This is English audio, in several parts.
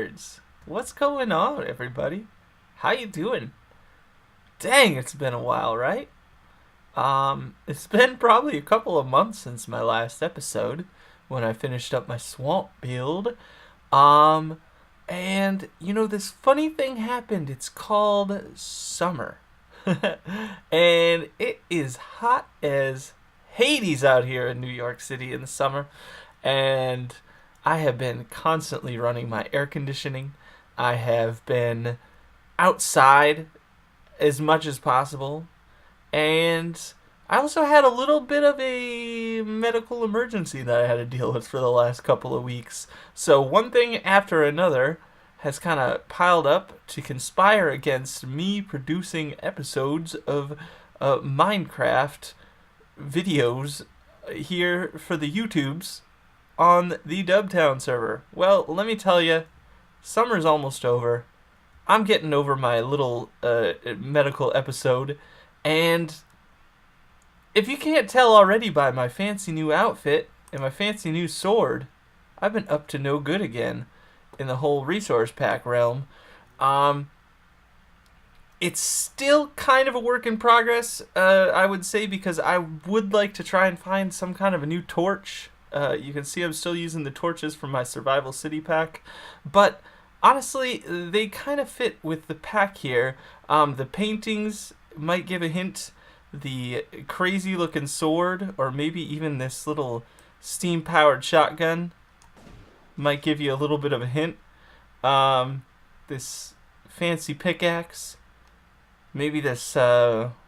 nerds. What's going on, everybody? How you doing? Dang, it's been a while, right? It's been probably a couple of months since my last episode when I finished up my swamp build. Um, and this funny thing happened. It's called summer. And it is hot as Hades out here in New York City in the summer. And I have been constantly running my air conditioning. I have been outside as much as possible. And I also had a little bit of a medical emergency that I had to deal with for the last couple of weeks. So one thing after another has kind of piled up to conspire against me producing episodes of Minecraft videos here for the YouTubes on the Dubtown server. Well, let me tell you, summer's almost over. I'm getting over my little medical episode, and if you can't tell already by my fancy new outfit and my fancy new sword, I've been up to no good again in the whole resource pack realm. It's still kind of a work in progress, I would say, because I would like to try and find some kind of a new torch. You can see I'm still using the torches from my Survival City pack, but honestly, they kind of fit with the pack here. The paintings might give a hint. The crazy looking sword, or maybe even this little steam powered shotgun, might give you a little bit of a hint. This fancy pickaxe, maybe this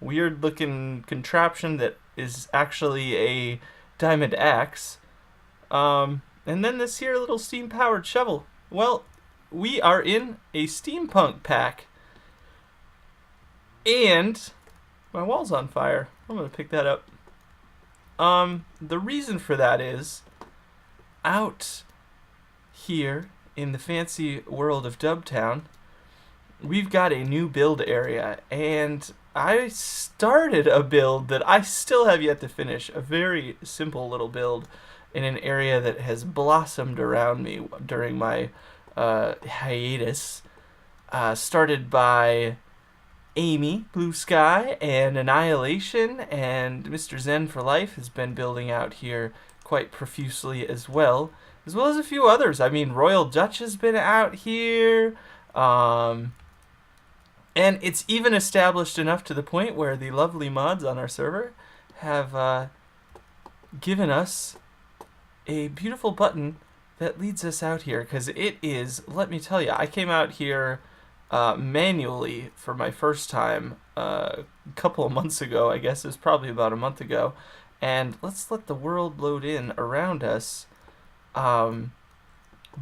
weird looking contraption that is actually a diamond axe. And then this here little steam powered shovel. Well, we are in a steampunk pack. And my wall's on fire. I'm gonna pick that up. The reason for that is out here in the fancy world of Dubtown, we've got a new build area, and I started a build that I still have yet to finish. A very simple little build in an area that has blossomed around me during my hiatus. Started by Amy, Blue Sky, and Annihilation, and Mr. Zen for Life has been building out here quite profusely as well as a few others. I mean, Royal Dutch has been out here, and it's even established enough to the point where the lovely mods on our server have given us a beautiful button that leads us out here, because it is, let me tell you, I came out here manually for my first time a couple of months ago. I guess it was probably about a month ago, and let's let the world load in around us. And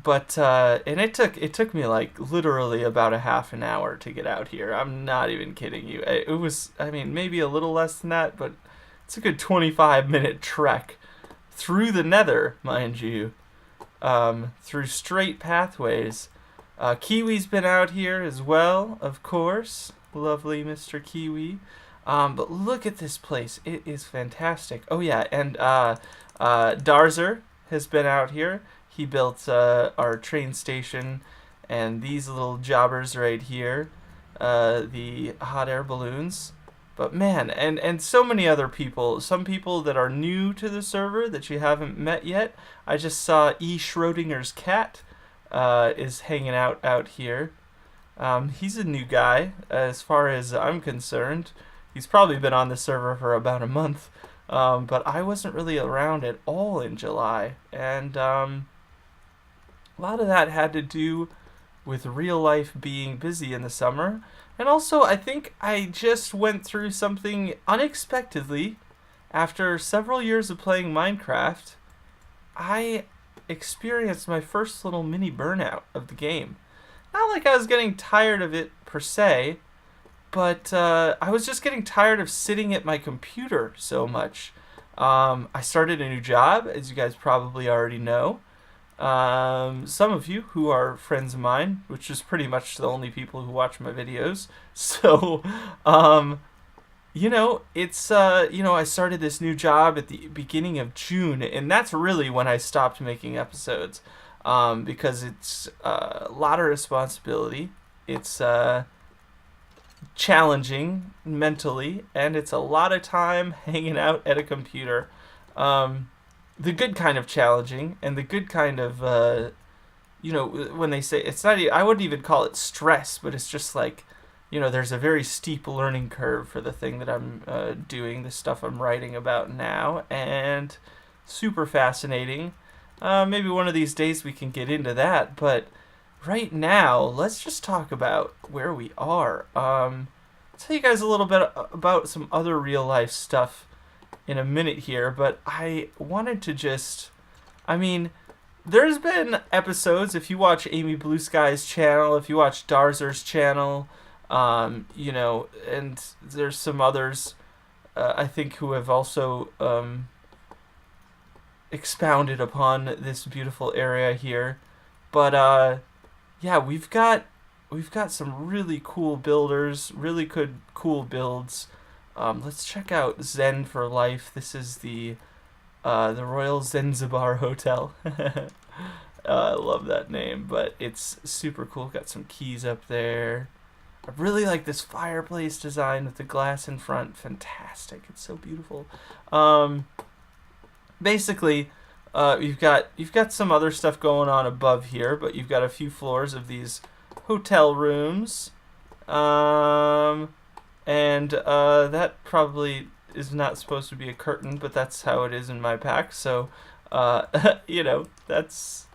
it took me like literally about a half an hour to get out here. I'm not even kidding you. It was, I mean, maybe a little less than that, but it's a good 25-minute trek through the nether, mind you, through straight pathways. Kiwi's been out here as well, of course. Lovely Mr. Kiwi. But look at this place. It is fantastic. Oh yeah, and Darzer has been out here. He built our train station and these little jobbers right here, the hot air balloons. But man, and so many other people, some people that are new to the server that you haven't met yet. I just saw E. Schrodinger's cat is hanging out here. He's a new guy as far as I'm concerned. He's probably been on the server for about a month, but I wasn't really around at all in July, and a lot of that had to do with real life being busy in the summer. And also, I think I just went through something unexpectedly. After several years of playing Minecraft, I experienced my first little mini burnout of the game. Not like I was getting tired of it per se, but I was just getting tired of sitting at my computer so much. I started a new job, as you guys probably already know. Some of you who are friends of mine, which is pretty much the only people who watch my videos. So, it's, I started this new job at the beginning of June, and that's really when I stopped making episodes. because it's a lot of responsibility. It's challenging mentally, and it's a lot of time hanging out at a computer. The good kind of challenging, and the good kind of, when they say it's not, I wouldn't even call it stress, but it's just like, there's a very steep learning curve for the thing that I'm doing, the stuff I'm writing about now, and super fascinating. Maybe one of these days we can get into that, but right now, let's just talk about where we are. I'll tell you guys a little bit about some other real life stuff in a minute here, but I wanted to there's been episodes, if you watch Amy Blue Sky's channel, if you watch Darzer's channel, and there's some others, I think, who have also expounded upon this beautiful area here. But yeah, we've got some really cool builders, really good cool builds. Let's check out Zen for Life. This is the Royal Zanzibar Hotel. I love that name, but it's super cool. Got some keys up there. I really like this fireplace design with the glass in front. Fantastic. It's so beautiful. Basically, you've got some other stuff going on above here, but you've got a few floors of these hotel rooms. And that probably is not supposed to be a curtain, but that's how it is in my pack. So, that's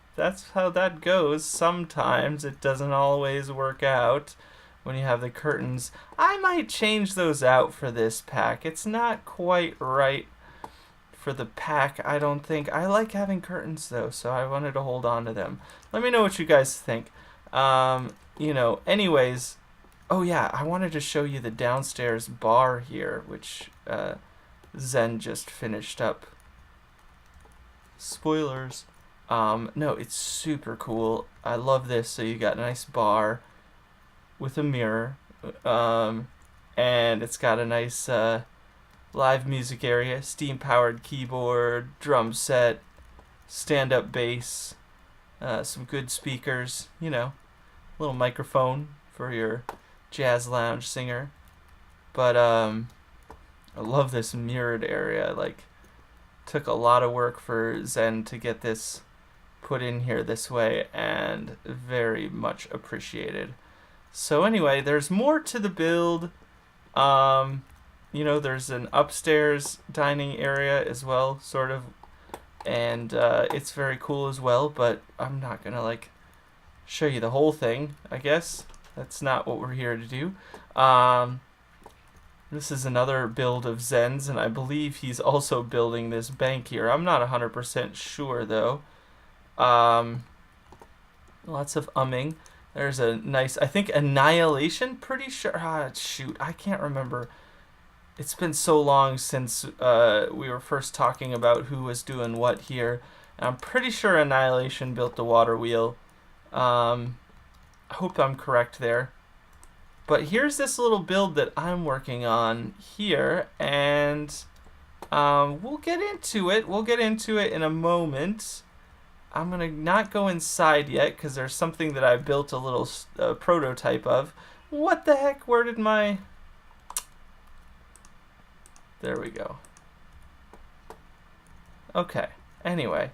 how that goes. Sometimes it doesn't always work out when you have the curtains. I might change those out for this pack. It's not quite right for the pack, I don't think. I like having curtains though, so I wanted to hold on to them. Let me know what you guys think. Anyways, oh yeah, I wanted to show you the downstairs bar here, which Zen just finished up. Spoilers. No, it's super cool. I love this. So you got a nice bar with a mirror, and it's got a nice live music area, steam-powered keyboard, drum set, stand-up bass, some good speakers, little microphone for your jazz lounge singer. But I love this mirrored area. Like, took a lot of work for Zen to get this put in here this way, and very much appreciated. So anyway, there's more to the build. There's an upstairs dining area as well, sort of, and it's very cool as well, but I'm not gonna show you the whole thing, I guess. That's not what we're here to do. This is another build of Zen's, and I believe he's also building this bank here. I'm not 100% sure, though. Lots of umming. There's a nice, I think, Annihilation, pretty sure. Shoot, I can't remember. It's been so long since we were first talking about who was doing what here. And I'm pretty sure Annihilation built the water wheel. I hope I'm correct there. But here's this little build that I'm working on here, and we'll get into it. We'll get into it in a moment. I'm going to not go inside yet because there's something that I built a little prototype of. What the heck? Where did my... There we go. Okay. Anyway,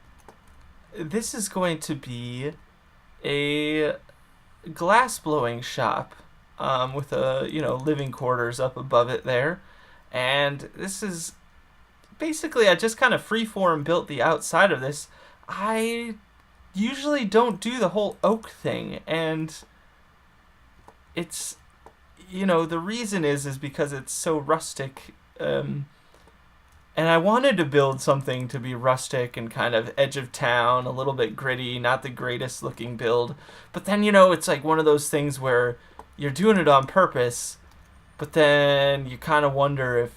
this is going to be a glass blowing shop with a living quarters up above it there, and this is basically, I just kind of freeform built the outside of this. I usually don't do the whole oak thing, and it's the reason is because it's so rustic. And I wanted to build something to be rustic and kind of edge of town, a little bit gritty, not the greatest looking build. But then, it's like one of those things where you're doing it on purpose, but then you kind of wonder if,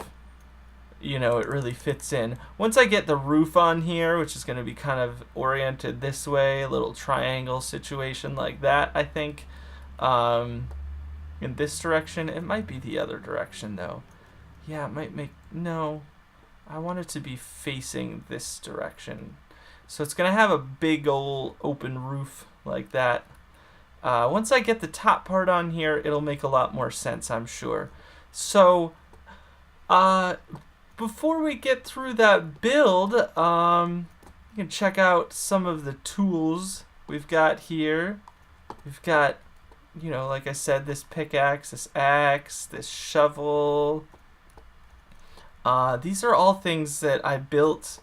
it really fits in. Once I get the roof on here, which is going to be kind of oriented this way, a little triangle situation like that, I think, in this direction. It might be the other direction, though. Yeah, it might make... No, I want it to be facing this direction. So it's going to have a big old open roof like that. Once I get the top part on here, it'll make a lot more sense, I'm sure. So, before we get through that build, you can check out some of the tools we've got here. We've got, you know, like I said, this pickaxe, this axe, this shovel. These are all things that I built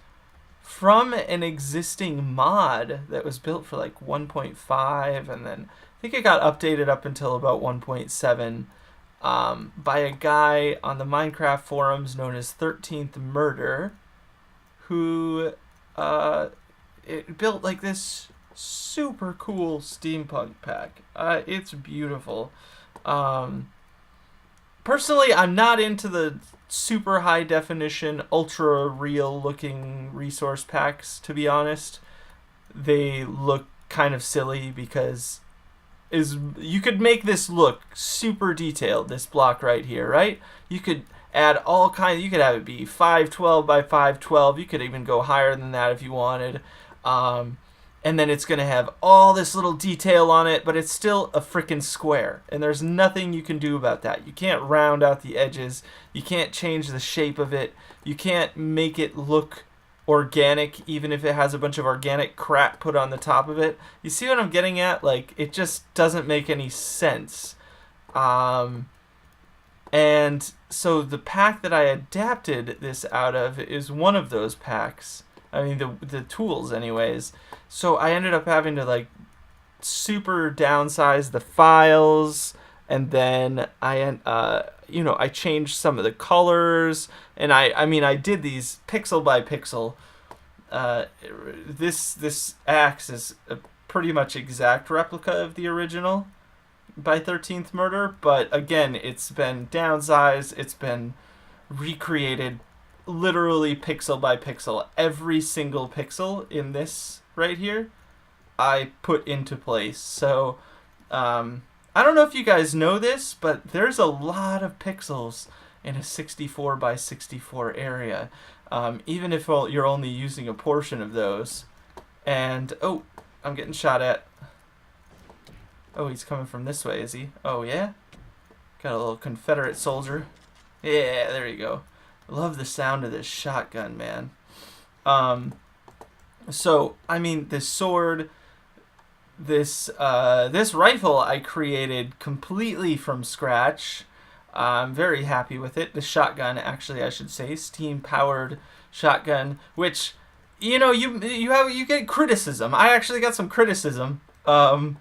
from an existing mod that was built for like 1.5, and then I think it got updated up until about 1.7 by a guy on the Minecraft forums known as 13th Murder, who it built like this super cool steampunk pack. It's beautiful. Personally, I'm not into the super high definition, ultra real looking resource packs, to be honest. They look kind of silly because you could make this look super detailed, this block right here, right? You could add all kinds, you could have it be 512 by 512, you could even go higher than that if you wanted. And then it's going to have all this little detail on it, but it's still a freaking square. And there's nothing you can do about that. You can't round out the edges. You can't change the shape of it. You can't make it look organic, even if it has a bunch of organic crap put on the top of it. You see what I'm getting at? Like, it just doesn't make any sense. And so the pack that I adapted this out of is one of those packs. I mean, the tools anyways. So I ended up having to like super downsize the files, and then I changed some of the colors, and I did these pixel by pixel. This axe is a pretty much exact replica of the original by 13th Murder, but again, it's been downsized, it's been recreated literally pixel by pixel. Every single pixel in this right here I put into place. So I don't know if you guys know this, but there's a lot of pixels in a 64 by 64 area, even if you're only using a portion of those. And oh, I'm getting shot at. Oh, he's coming from this way, is he? Oh yeah, got a little Confederate soldier. Yeah, there you go. Love the sound of this shotgun, man. So, I mean, this sword, this rifle I created completely from scratch. I'm very happy with it. The shotgun, actually, I should say, steam-powered shotgun, which, you know, you get criticism. I actually got some criticism from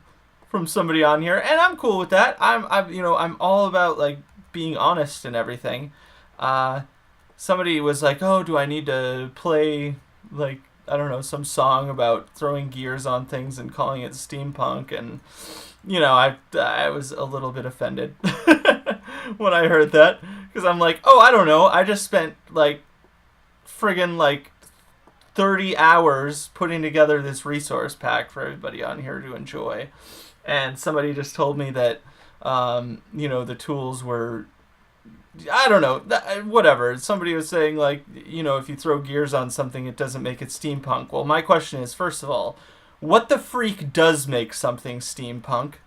somebody on here, and I'm cool with that. I'm all about like being honest and everything. Somebody was like, "Oh, do I need to play like, I don't know, some song about throwing gears on things and calling it steampunk?" And you know, I was a little bit offended when I heard that, because I'm like, "Oh, I don't know. I just spent like friggin' like 30 hours putting together this resource pack for everybody on here to enjoy." And somebody just told me that the tools were, I don't know, whatever. Somebody was saying, like, if you throw gears on something, it doesn't make it steampunk. Well, my question is, first of all, what the freak does make something steampunk?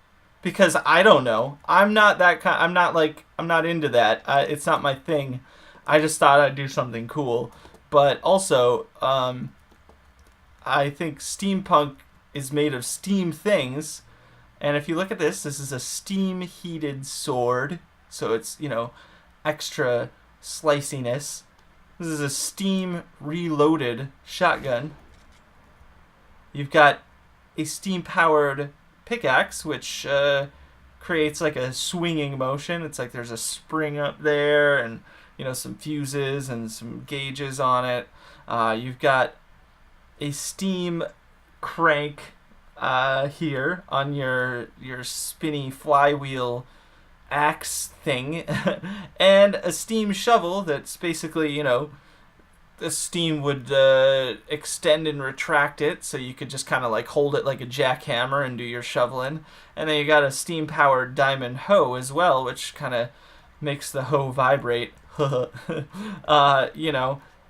Because I don't know. I'm not that kind. I'm not into that. It's not my thing. I just thought I'd do something cool. But also, I think steampunk is made of steam things. And if you look at this is a steam-heated sword. So it's, extra sliciness. This is a steam reloaded shotgun. You've got a steam powered pickaxe, which creates like a swinging motion. It's like there's a spring up there, and some fuses and some gauges on it. You've got a steam crank here on your spinny flywheel axe thing, and a steam shovel that's basically, the steam would extend and retract it, so you could just kind of like hold it like a jackhammer and do your shoveling. And then you got a steam powered diamond hoe as well, which kind of makes the hoe vibrate,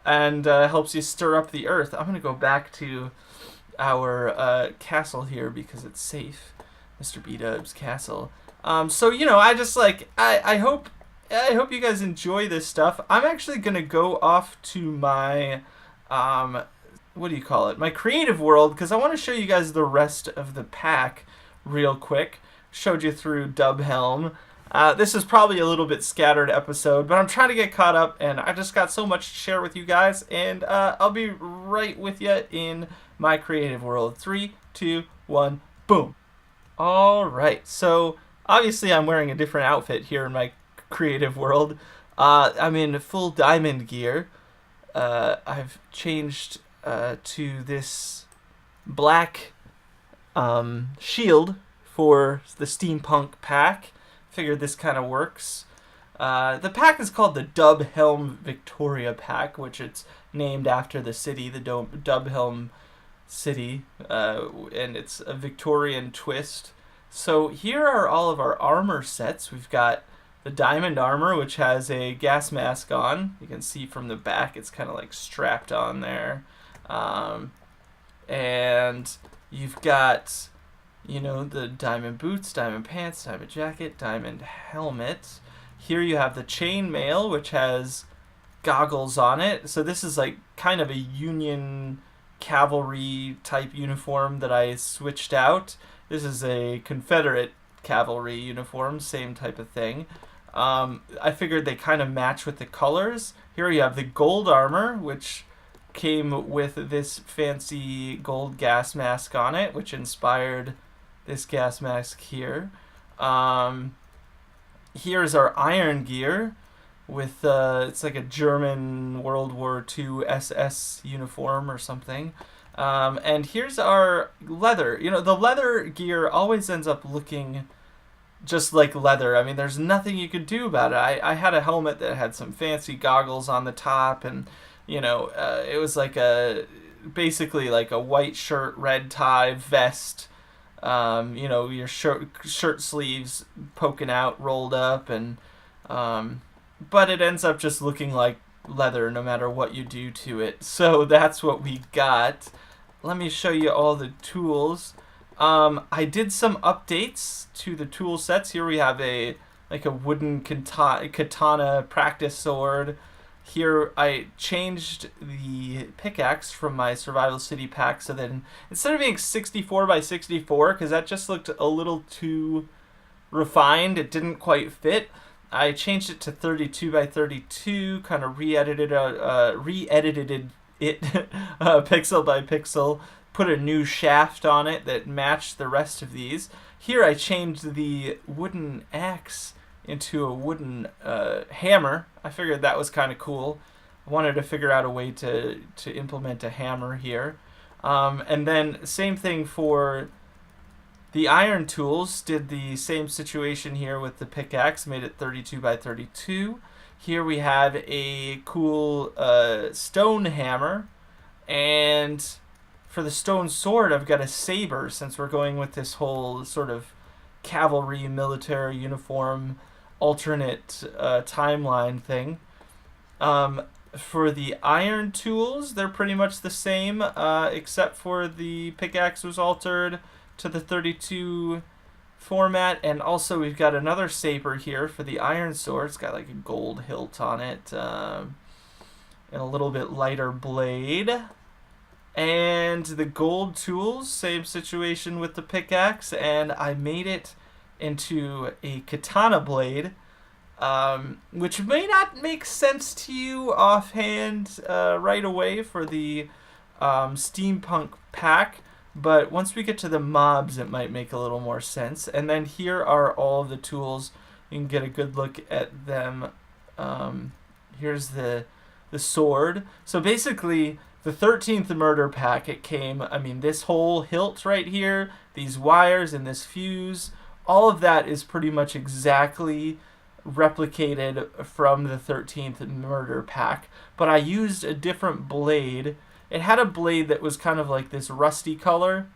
and helps you stir up the earth. I'm gonna go back to our castle here because it's safe, Mr. Bdubs castle. So I just I hope you guys enjoy this stuff. I'm actually gonna go off to my what do you call it? My creative world, because I want to show you guys the rest of the pack real quick. Showed you through Dubhelm. This is probably a little bit scattered episode, but I'm trying to get caught up, and I just got so much to share with you guys, and I'll be right with you in my creative world. 3, 2, 1, boom. All right, so obviously I'm wearing a different outfit here in my creative world. I'm in full diamond gear. I've changed to this black shield for the Steampunk pack. Figured this kind of works. The pack is called the Dubhelm Victoria pack, which it's named after the city, the Dubhelm city, and it's a Victorian twist. So here are all of our armor sets. We've got the diamond armor, which has a gas mask on. You can see from the back it's kind of like strapped on there. And you've got, the diamond boots, diamond pants, diamond jacket, diamond helmet. Here you have the chainmail, which has goggles on it. So this is like kind of a Union cavalry type uniform that I switched out. This is a Confederate cavalry uniform, same type of thing. I figured they kind of match with the colors. Here you have the gold armor, which came with this fancy gold gas mask on it, which inspired this gas mask here. Here's our iron gear with it's like a German World War II SS uniform or something. And here's our leather. The leather gear always ends up looking just like leather. I mean, there's nothing you could do about it. I had a helmet that had some fancy goggles on the top, and it was like basically like a white shirt, red tie, vest. Your shirt sleeves poking out, rolled up, and but it ends up just looking like leather no matter what you do to it. So that's what we got. Let me show you all the tools. I did some updates to the tool sets. Here we have a wooden katana practice sword. Here I changed the pickaxe from my Survival City pack, so then instead of being 64 by 64, because that just looked a little too refined, it didn't quite fit, I changed it to 32 by 32, kind of re-edited it pixel by pixel, put a new shaft on it that matched the rest of these. Here I changed the wooden axe into a wooden hammer. I figured that was kind of cool. I wanted to figure out a way to implement a hammer here. And then same thing for the iron tools. Did the same situation here with the pickaxe, made it 32 by 32. Here we have a cool stone hammer, and for the stone sword I've got a saber, since we're going with this whole sort of cavalry military uniform alternate timeline thing. For the iron tools, they're pretty much the same, except for the pickaxe was altered to the 32 format, and also we've got another saber here for the iron sword. It's got like a gold hilt on it, and a little bit lighter blade. And the gold tools, same situation with the pickaxe, and I made it into a katana blade, which may not make sense to you offhand right away for the Steampunk pack, but once we get to the mobs it might make a little more sense. And then here are all of the tools. You can get a good look at them. Here's the sword. So basically the 13th murder pack, it came, this whole hilt right here, these wires and this fuse, all of that is pretty much exactly replicated from the 13th murder pack, but I used a different blade. It had a blade that was kind of like this rusty color,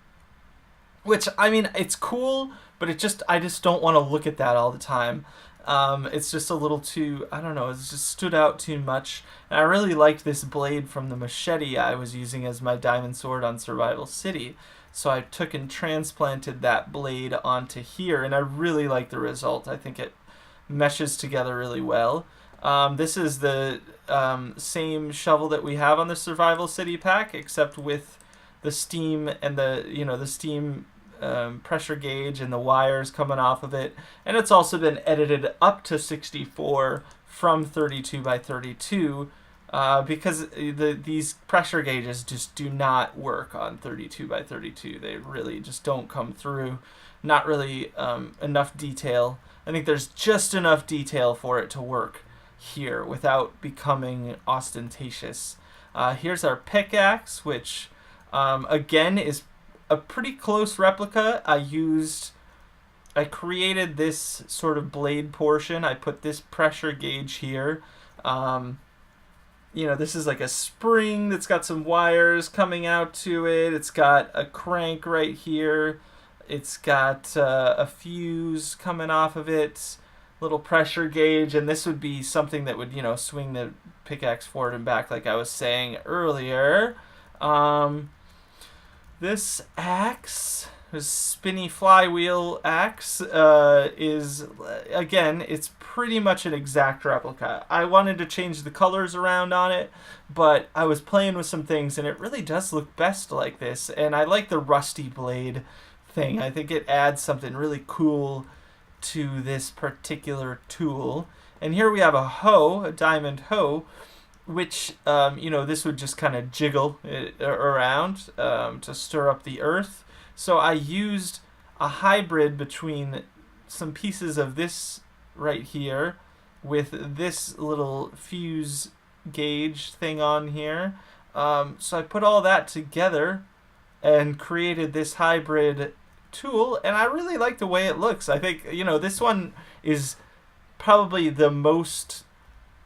which, it's cool, but I just don't want to look at that all the time. It's just a little too, I don't know, it's just stood out too much. And I really liked this blade from the machete I was using as my diamond sword on Survival City. So I took and transplanted that blade onto here, and I really like the result. I think it meshes together really well. This is the same shovel that we have on the Survival City pack, except with the steam and the steam pressure gauge and the wires coming off of it. And it's also been edited up to 64 from 32 by 32 because these pressure gauges just do not work on 32 by 32. They really just don't come through. Not really enough detail. I think there's just enough detail for it to work here without becoming ostentatious. Here's our pickaxe, which again is a pretty close replica. I created this sort of blade portion. I put this pressure gauge here. This is like a spring that's got some wires coming out to it. It's got a crank right here. It's got a fuse coming off of it, little pressure gauge, and this would be something that would, swing the pickaxe forward and back like I was saying earlier. This axe, this spinny flywheel axe, is, again, it's pretty much an exact replica. I wanted to change the colors around on it, but I was playing with some things, and it really does look best like this, and I like the rusty blade thing. I think it adds something really cool to this particular tool. And here we have a hoe, a diamond hoe, which, this would just kind of jiggle it around to stir up the earth. So I used a hybrid between some pieces of this right here with this little fuse gauge thing on here. So I put all that together and created this hybrid tool, and I really like the way it looks. I think, this one is probably the most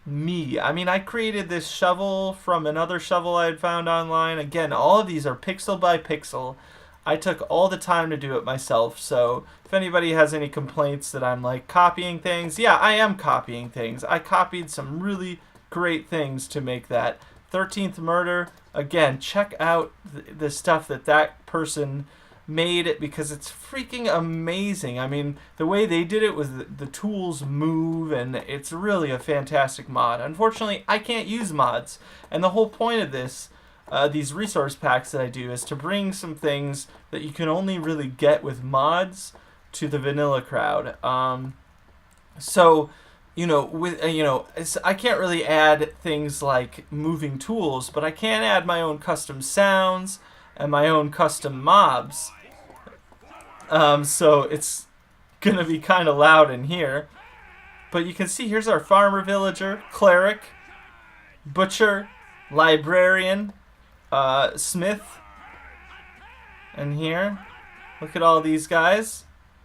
me. I mean, I created this shovel from another shovel I had found online. Again, all of these are pixel by pixel. I took all the time to do it myself, so if anybody has any complaints that I'm like copying things, yeah, I am copying things. I copied some really great things to make that 13th Murder. Again, check out the stuff that person made it, because it's freaking amazing. I mean, the way they did it was the tools move, and it's really a fantastic mod. Unfortunately, I can't use mods, and the whole point of this, these resource packs that I do, is to bring some things that you can only really get with mods to the vanilla crowd. I can't really add things like moving tools, but I can add my own custom sounds and my own custom mobs. So it's gonna be kind of loud in here. But you can see here's our farmer villager, cleric, butcher, librarian, smith. And here, look at all these guys.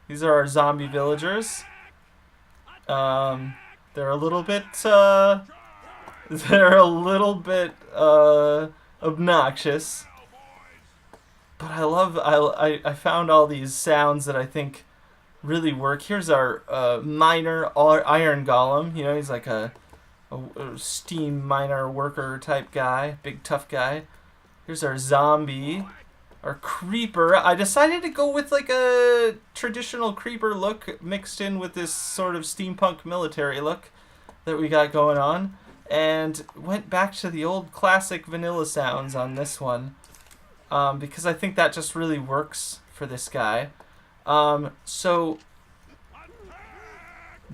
These are our zombie villagers. They're a little bit obnoxious. But I found all these sounds that I think really work. Here's our miner iron golem. He's like a steam miner worker type guy, big tough guy. Here's our zombie, our creeper. I decided to go with like a traditional creeper look mixed in with this sort of steampunk military look that we got going on, and went back to the old classic vanilla sounds on this one. Because I think that just really works for this guy. So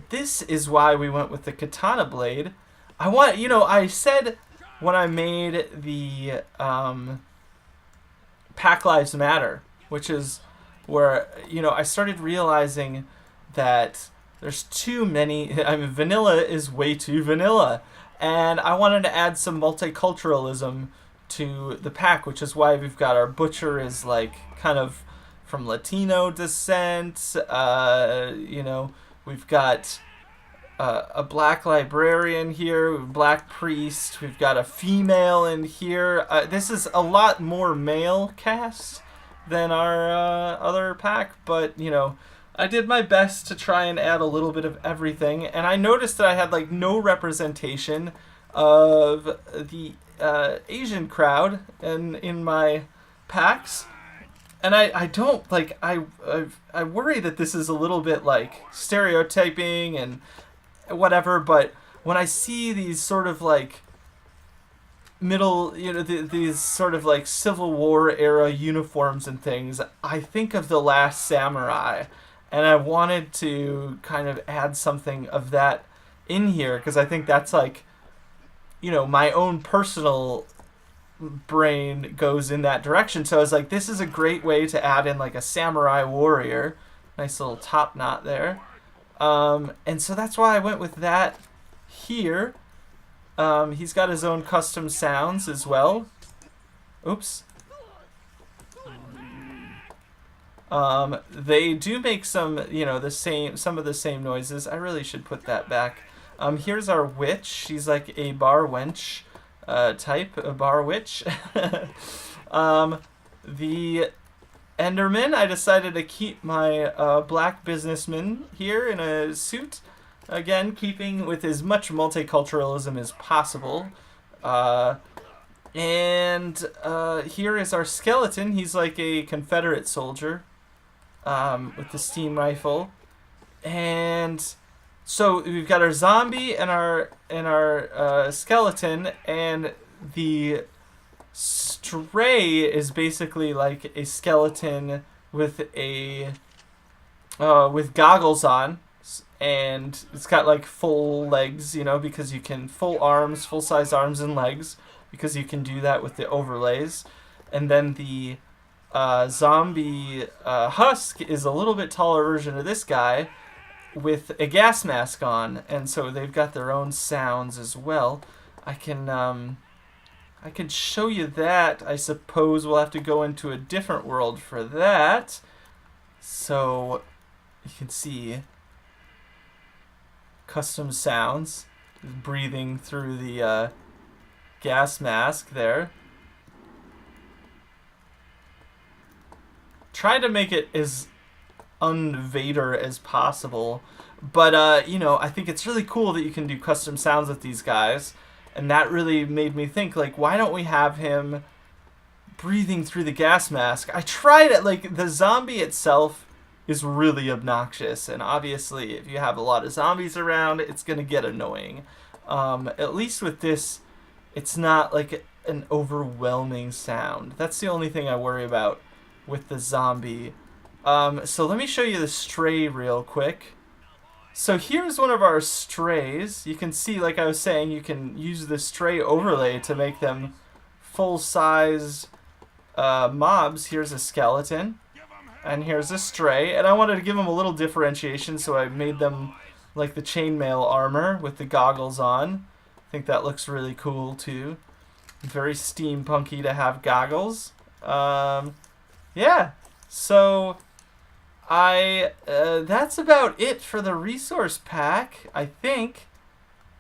this is why we went with the katana blade. I said when I made the Pack Lives Matter, which is where, I started realizing that there's too many, vanilla is way too vanilla. And I wanted to add some multiculturalism to the pack, which is why we've got our butcher is like kind of from Latino descent. We've got a black librarian here, black priest. We've got a female in here. This is a lot more male cast than our other pack, but I did my best to try and add a little bit of everything, and I noticed that I had like no representation of the Asian crowd in my packs. And I don't, like, I worry that this is a little bit, like, stereotyping and whatever, but when I see these sort of, like, these sort of, like, Civil War era uniforms and things, I think of The Last Samurai, and I wanted to kind of add something of that in here, because I think that's, like, you know, my own personal brain goes in that direction. So I was like, this is a great way to add in like a samurai warrior. Nice little top knot there. And so that's why I went with that here. He's got his own custom sounds as well. Oops. They do make some, you know, some of the same noises. I really should put that back. Here's our witch. She's like a bar wench. Type, a bar witch. The Enderman, I decided to keep my black businessman here in a suit. Again, keeping with as much multiculturalism as possible. And here is our skeleton. He's like a Confederate soldier with the steam rifle. And so we've got our zombie and our skeleton, and the stray is basically like a skeleton with with goggles on, and it's got like full legs, you know, because you can full size arms and legs, because you can do that with the overlays. And then the zombie husk is a little bit taller version of this guy, with a gas mask on, and so they've got their own sounds as well. I can show you that. I suppose we'll have to go into a different world for that. So you can see custom sounds breathing through the gas mask there. Try to make it as un-Vader as possible, but you know, I think it's really cool that you can do custom sounds with these guys, and that really made me think, like, why don't we have him breathing through the gas mask? I tried it. Like, the zombie itself is really obnoxious, and obviously if you have a lot of zombies around, it's gonna get annoying. At least with this, it's not like an overwhelming sound. That's the only thing I worry about with the zombie. So let me show you the stray real quick. So here's one of our strays. You can see, like I was saying, you can use the stray overlay to make them full-size mobs. Here's a skeleton, and here's a stray. And I wanted to give them a little differentiation, so I made them like the chainmail armor with the goggles on. I think that looks really cool too. Very steampunky to have goggles. Yeah, so that's about it for the resource pack. I think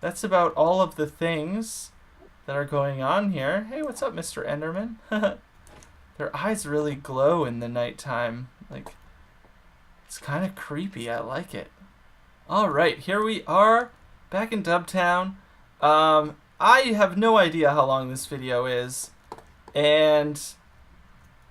that's about all of the things that are going on here. Hey, what's up, Mr. Enderman? Their eyes really glow in the nighttime. Like, it's kind of creepy. I like it. All right, here we are back in Dubtown. I have no idea how long this video is, and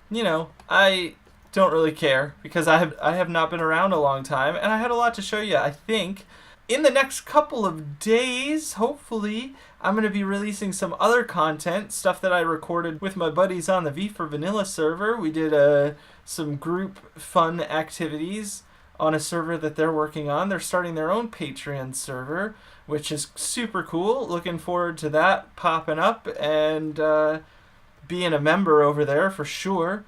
you know, I don't really care, because I have not been around a long time, and I had a lot to show you. I think in the next couple of days, hopefully, I'm going to be releasing some other content, stuff that I recorded with my buddies on the V for Vanilla server. We did some group fun activities on a server that they're working on. They're starting their own Patreon server, which is super cool. Looking forward to that popping up and being a member over there for sure.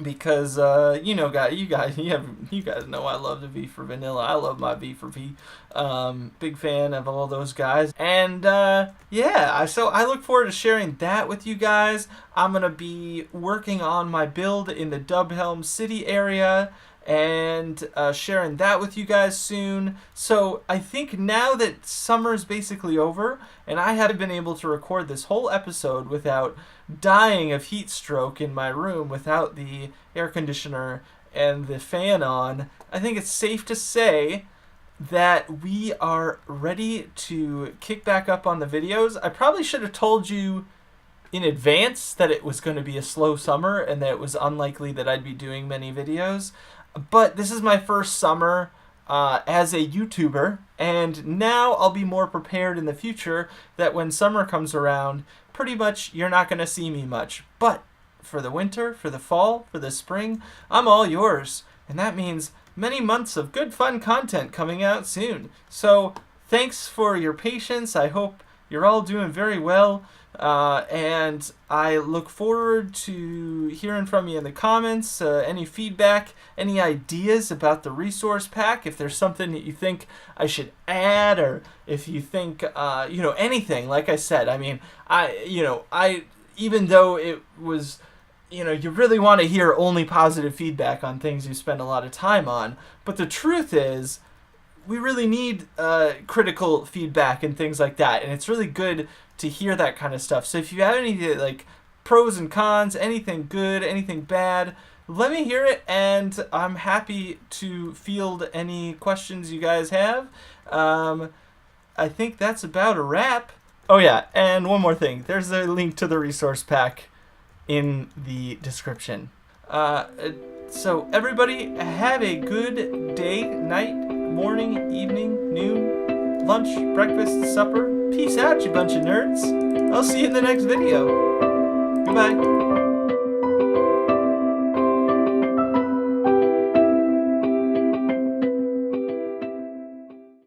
Because you know, you guys know I love the V for Vanilla. I love my V for V. Big fan of all those guys. And yeah, so I look forward to sharing that with you guys. I'm gonna be working on my build in the Dubhelm City area and sharing that with you guys soon. So I think now that summer's basically over, and I have been able to record this whole episode without dying of heat stroke in my room, without the air conditioner and the fan on, I think it's safe to say that we are ready to kick back up on the videos. I probably should have told you in advance that it was going to be a slow summer and that it was unlikely that I'd be doing many videos. But this is my first summer as a YouTuber, and now I'll be more prepared in the future that when summer comes around, pretty much you're not going to see me much. But for the winter, for the fall, for the spring, I'm all yours. And that means many months of good fun content coming out soon. So thanks for your patience. I hope you're all doing very well. And I look forward to hearing from you in the comments, any feedback, any ideas about the resource pack, if there's something that you think I should add, or if you think, anything. Like I said, I mean, I even though it was, you really want to hear only positive feedback on things you spend a lot of time on, but the truth is, we really need critical feedback and things like that, and it's really good to hear that kind of stuff. So if you have any like pros and cons, anything good, anything bad, let me hear it, and I'm happy to field any questions you guys have. I think that's about a wrap. Oh yeah, and one more thing. There's a link to the resource pack in the description. So everybody have a good day, night, morning, evening, noon, lunch, breakfast, supper. Peace out, you bunch of nerds. I'll see you in the next video. Goodbye.